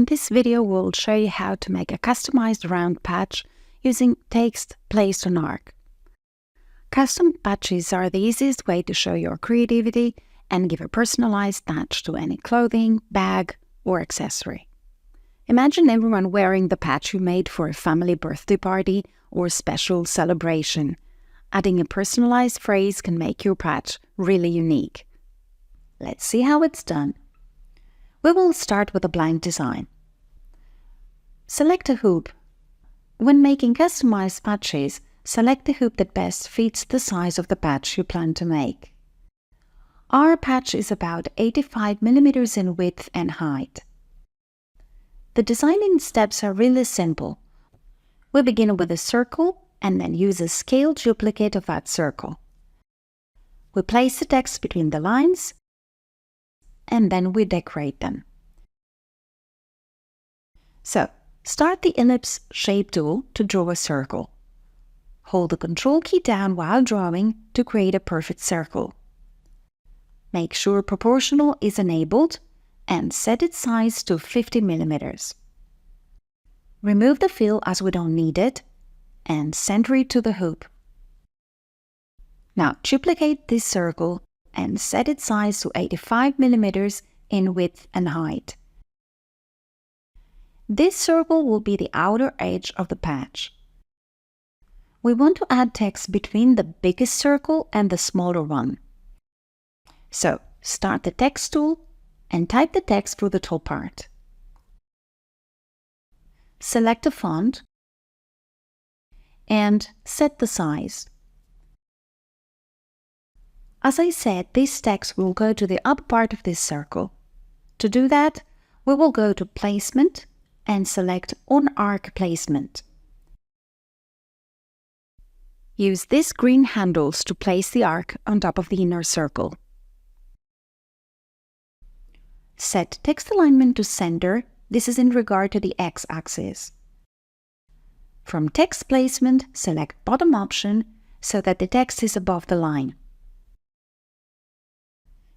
In this video, we'll show you how to make a customized round patch using text placed on arc. Custom patches are the easiest way to show your creativity and give a personalized touch to any clothing, bag, or accessory. Imagine everyone wearing the patch you made for a family birthday party or special celebration. Adding a personalized phrase can make your patch really unique. Let's see how it's done. We will start with a blank design. Select a hoop. When making customized patches, select the hoop that best fits the size of the patch you plan to make. Our patch is about 85 mm in width and height. The designing steps are really simple. We begin with a circle and then use a scale duplicate of that circle. We place the text between the lines and then we decorate them. So, start the ellipse shape tool to draw a circle. Hold the Control key down while drawing to create a perfect circle. Make sure Proportional is enabled and set its size to 50 mm. Remove the fill as we don't need it and center it to the hoop. Now duplicate this circle and set its size to 85 mm in width and height. This circle will be the outer edge of the patch. We want to add text between the biggest circle and the smaller one. So, start the text tool and type the text for the top part. Select a font and set the size. As I said, this text will go to the upper part of this circle. To do that, we will go to Placement and select On Arc Placement. Use these green handles to place the arc on top of the inner circle. Set text alignment to center. This is in regard to the x-axis. From Text Placement, select Bottom option so that the text is above the line.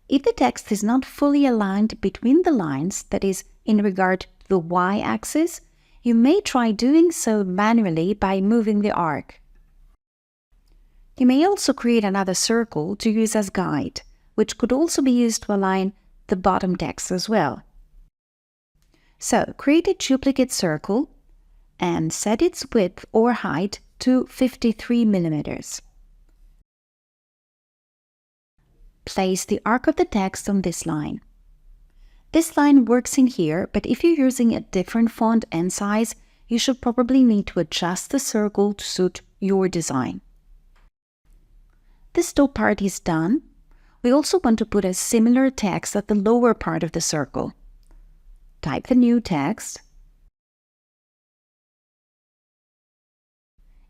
If the text is not fully aligned between the lines, that is, in regard to the y-axis, you may try doing so manually by moving the arc. You may also create another circle to use as guide, which could also be used to align the bottom text as well. So, create a duplicate circle and set its width or height to 53 mm. Place the arc of the text on this line. This line works in here, but if you're using a different font and size, you should probably need to adjust the circle to suit your design. This top part is done. We also want to put a similar text at the lower part of the circle. Type the new text.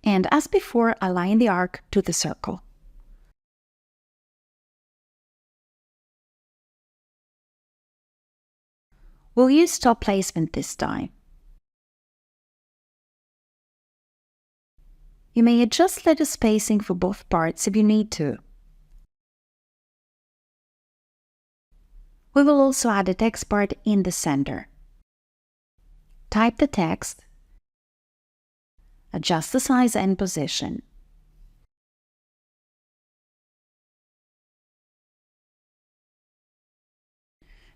And as before, align the arc to the circle. We'll use top placement this time. You may adjust letter spacing for both parts if you need to. We will also add a text part in the center. Type the text. Adjust the size and position.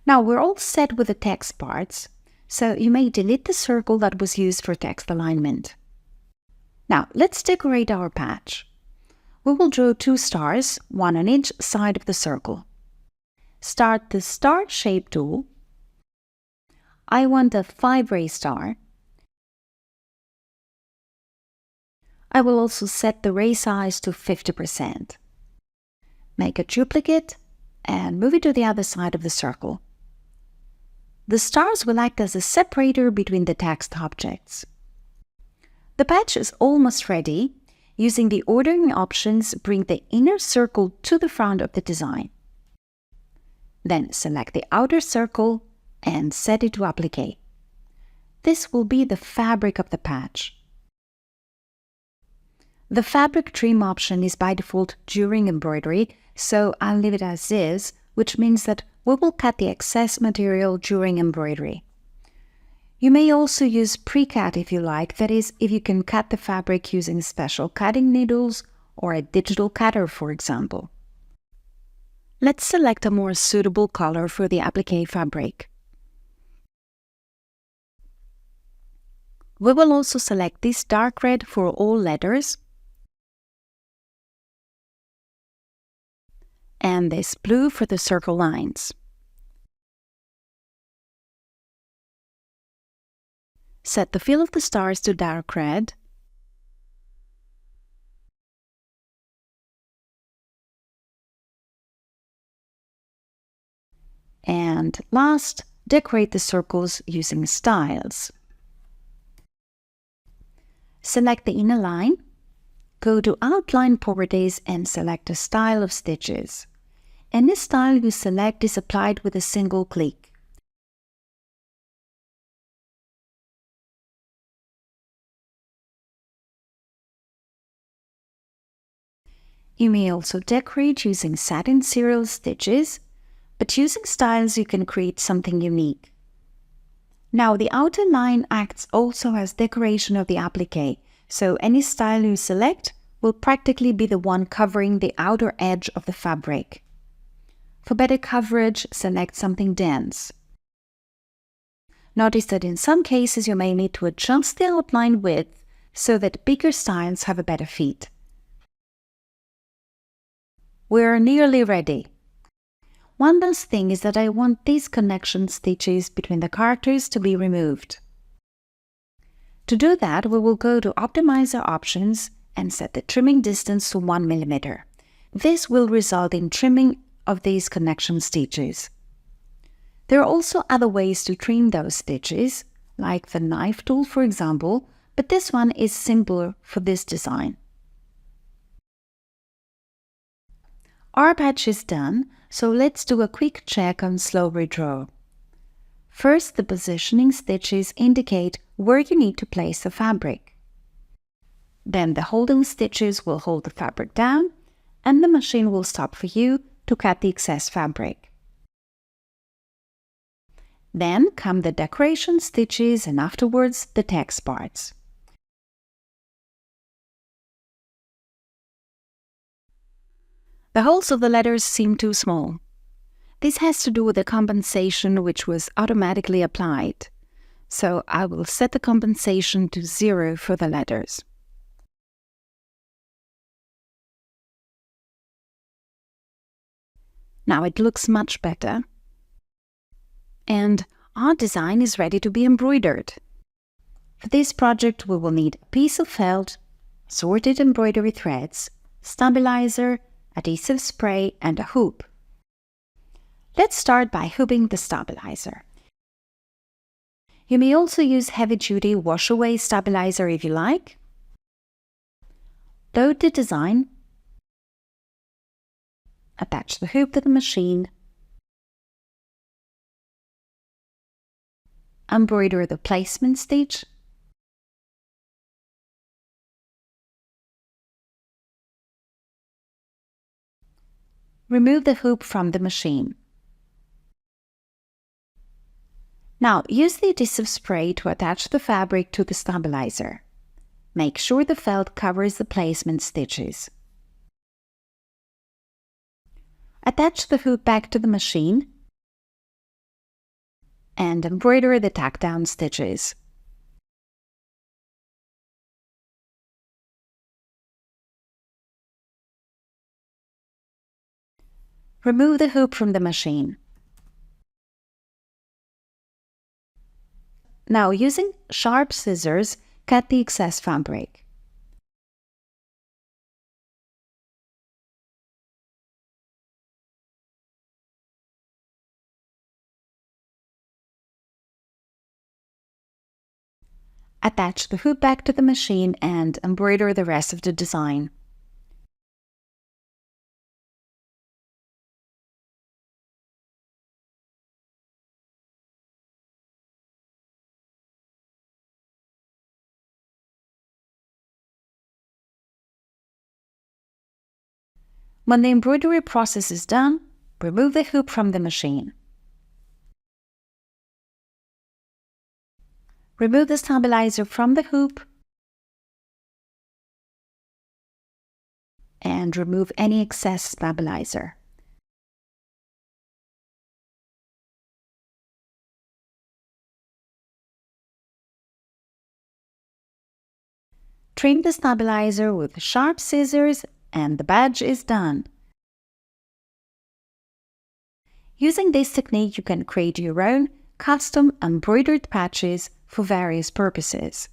Now we're all set with the text parts, so you may delete the circle that was used for text alignment. Now let's decorate our patch. We will draw 2 stars, one on each side of the circle. Start the Star Shape tool. I want a 5-ray star. I will also set the ray size to 50%. Make a duplicate and move it to the other side of the circle. The stars will act as a separator between the text objects. The patch is almost ready. Using the ordering options, bring the inner circle to the front of the design. Then select the outer circle and set it to Applique. This will be the fabric of the patch. The fabric trim option is by default during embroidery, so I'll leave it as is, which means that we will cut the excess material during embroidery. You may also use pre-cut if you like, that is, if you can cut the fabric using special cutting needles or a digital cutter, for example. Let's select a more suitable color for the applique fabric. We will also select this dark red for all letters and this blue for the circle lines. Set the fill of the stars to dark red and last, decorate the circles using styles. Select the inner line, go to Outline Properties and select a style of stitches. Any style you select is applied with a single click. You may also decorate using satin serial stitches, but using styles you can create something unique. Now the outer line acts also as decoration of the applique, so any style you select will practically be the one covering the outer edge of the fabric. For better coverage, select something dense. Notice that in some cases you may need to adjust the outline width so that bigger styles have a better fit. We're nearly ready. One last thing is that I want these connection stitches between the characters to be removed. To do that, we will go to Optimizer Options and set the trimming distance to 1 mm. This will result in trimming of these connection stitches. There are also other ways to trim those stitches, like the knife tool for example, but this one is simpler for this design. Our patch is done, so let's do a quick check on Slow Redraw. First, the positioning stitches indicate where you need to place the fabric. Then the holding stitches will hold the fabric down, and the machine will stop for you to cut the excess fabric. Then come the decoration stitches and afterwards the text parts. The holes of the letters seem too small. This has to do with the compensation which was automatically applied. So I will set the compensation to 0 for the letters. Now it looks much better. And our design is ready to be embroidered. For this project we will need a piece of felt, assorted embroidery threads, stabilizer, adhesive spray and a hoop. Let's start by hooping the stabilizer. You may also use heavy-duty wash-away stabilizer if you like. Load the design, attach the hoop to the machine, embroider the placement stitch, remove the hoop from the machine. Now use the adhesive spray to attach the fabric to the stabilizer. Make sure the felt covers the placement stitches. Attach the hoop back to the machine and embroider the tack-down stitches. Remove the hoop from the machine. Now, using sharp scissors, cut the excess fabric. Attach the hoop back to the machine and embroider the rest of the design. When the embroidery process is done, remove the hoop from the machine. Remove the stabilizer from the hoop and remove any excess stabilizer. Trim the stabilizer with sharp scissors and the badge is done. Using this technique, you can create your own custom embroidered patches for various purposes.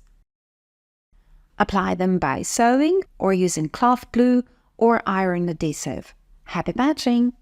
Apply them by sewing or using cloth glue or iron adhesive. Happy patching!